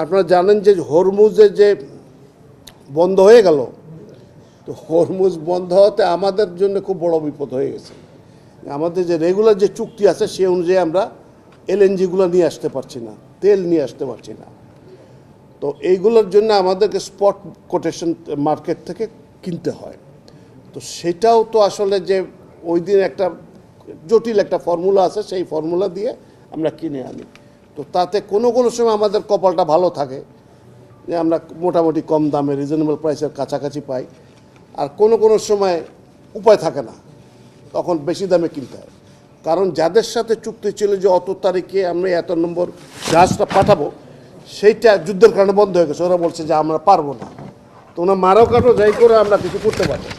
আপনারা জানেন যে হরমুজে যে বন্ধ হয়ে গেল, তো হরমুজ বন্ধ হতে আমাদের জন্য খুব বড় বিপদ হয়ে গেছে। আমাদের যে রেগুলার যে চুক্তি আছে সে অনুযায়ী আমরা এলএনজিগুলো নিয়ে আসতে পারছি না, তেল নিয়ে আসতে পারছি না। তো এইগুলোর জন্য আমাদেরকে স্পট কোটেশন মার্কেট থেকে কিনতে হয়। তো সেটাও তো আসলে যে ওই দিন একটা জটিল একটা ফর্মুলা আছে, সেই ফর্মুলা দিয়ে আমরা কিনে আনি। তো তাতে কোনো কোনো সময় আমাদের কপালটা ভালো থাকে যে আমরা মোটামুটি কম দামে রিজনেবল প্রাইসের কাছাকাছি পাই, আর কোনো কোনো সময় উপায় থাকে না, তখন বেশি দামে কিনতে হয়। কারণ যাদের সাথে চুক্তি ছিল যে অত তারিখে আমরা এত নম্বর জাহাজটা পাঠাবো, সেইটা যুদ্ধের কারণে বন্ধ হয়ে গেছে। ওরা বলছে যে আমরা পারবো না, তো ওরা মারো কাটো যাই করে আমরা কিছু করতে পারবো।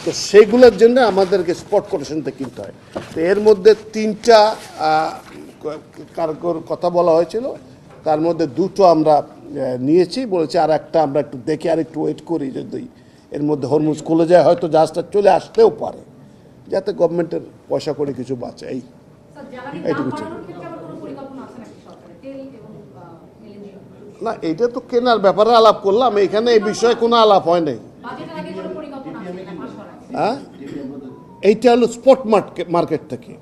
তো সেইগুলোর জন্য আমাদেরকে স্পট কোটেশনতে কিনতে হয়। তো এর মধ্যে 3টা কার্গোর কথা বলা হয়েছিল, তার মধ্যে 2টো আমরা নিয়েছি, বলেছি আর একটা আমরা একটু দেখে আর একটু ওয়েট করি, যদি এর মধ্যে হরমুজ খুলে যায় হয়তো জাহাজটা চলে আসতেও পারে, যাতে গভর্নমেন্টের পয়সা করে কিছু বাঁচে। এইটুকু ছিল না, এইটা তো কেনার ব্যাপারে আলাপ করলাম, এখানে এই বিষয়ে কোনো আলাপ হয় নাই। হ্যাঁ, এইটা হলো স্পট মার্কেট থেকে,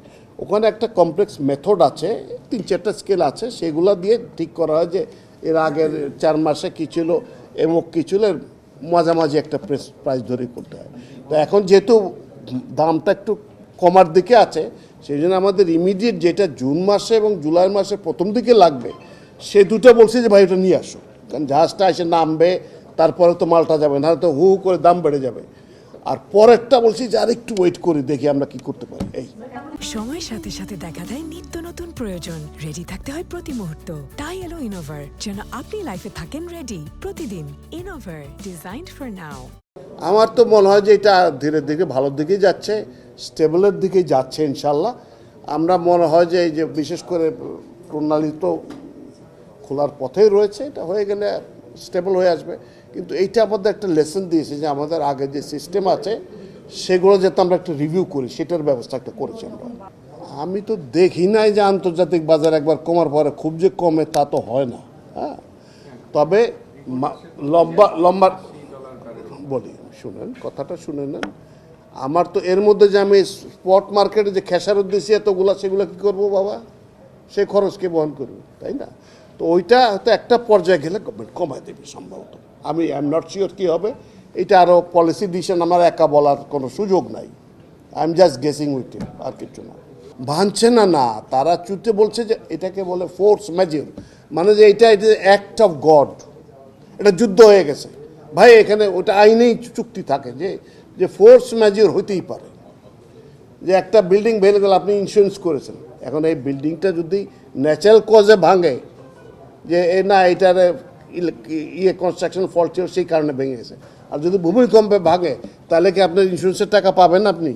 ওখানে একটা কমপ্লেক্স মেথড আছে, 3-4টা স্কেল আছে, সেগুলো দিয়ে ঠিক করা হয় যে এর আগের 4 মাসে কী ছিল এবং কী ছিল, মাঝামাঝি একটা প্রাইস ধরে করতে হয়। তো এখন যেহেতু দামটা একটু কমার দিকে আছে, সেই জন্য আমাদের ইমিডিয়েট যেটা জুন মাসে এবং জুলাই মাসে প্রথম দিকে লাগবে, সে দুটো বলছি যে ভাই ওটা নিয়ে আসো, কারণ জাহাজটা এসে নামবে, তারপরে তো মালটা যাবে না, তো হু করে দাম বেড়ে যাবে। আর পরেরটা বলছি যে আর একটু ওয়েট করি, দেখি আমরা কি করতে পারি। এই সময়ের সাথে সাথে দেখা দেয় নিত্য নতুন প্রয়োজন, রেডি থাকতে হয় প্রতি মুহূর্ত। তাই এলো ইনোভার, যেন আপনি লাইফে থাকেন রেডি প্রতিদিন। Innova, designed for now. আমার তো মনে হয় যে এটা ধীরে ধীরে ভালোর দিকেই যাচ্ছে, স্টেবলের দিকেই যাচ্ছে ইনশাল্লাহ। আমরা মনে হয় যে এই যে বিশেষ করে প্রণালী তো খোলার পথেই রয়েছে, এটা হয়ে গেলে স্টেবল হয়ে আসবে। কিন্তু এইটা আমাদের একটা লেসন দিয়েছে যে আমাদের আগে যে সিস্টেম আছে সেগুলো যাতে আমরা একটা রিভিউ করি, সেটার ব্যবস্থা একটা করেছি আমরা। আমি তো দেখি নাই যে আন্তর্জাতিক বাজার একবার কমার পরে খুব যে কমে তা তো হয় না। হ্যাঁ, তবে লম্বা লম্বা বলি, শুনেন কথাটা শুনে নেন। আমার তো এর মধ্যে যে আমি স্পট মার্কেটে যে খেসারত দিয়েছি এতগুলা, সেগুলো কী করবো বাবা, সে খরচকে বহন করবে, তাই না? তো ওইটা হয়তো একটা পর্যায়ে গেলে গভর্নমেন্ট কমায় দেবে সম্ভবত, আমি আই এম নট শিওর কী হবে। এটা আরও পলিসি ডিসিশন আমার একা বলার কোনো সুযোগ নাই, I am just guessing with it, আর কিছু না। ভাঙছে না, না তারা চুতে বলছে যে এটাকে বলে ফোর্স ম্যাজিউর, মানে যে এটা অ্যাক্ট অফ গড, এটা যুদ্ধ হয়ে গেছে ভাই। এখানে ওটা আইনেই চুক্তি থাকে যে যে ফোর্স ম্যাজিউর হইতেই পারে, যে একটা বিল্ডিং ভেঙে গেলে আপনি ইন্স্যুরেন্স করেছেন, এখন এই বিল্ডিংটা যদি ন্যাচারাল কজে ভাঙে, যে না এটার কনস্ট্রাকশন ফল্ট ছিল সেই কারণে ভেঙে গেছে, আর যদি ভূমিকম্পে ভাঙে তাহলে কি আপনার ইন্স্যুরেন্সের টাকা পাবেন আপনি?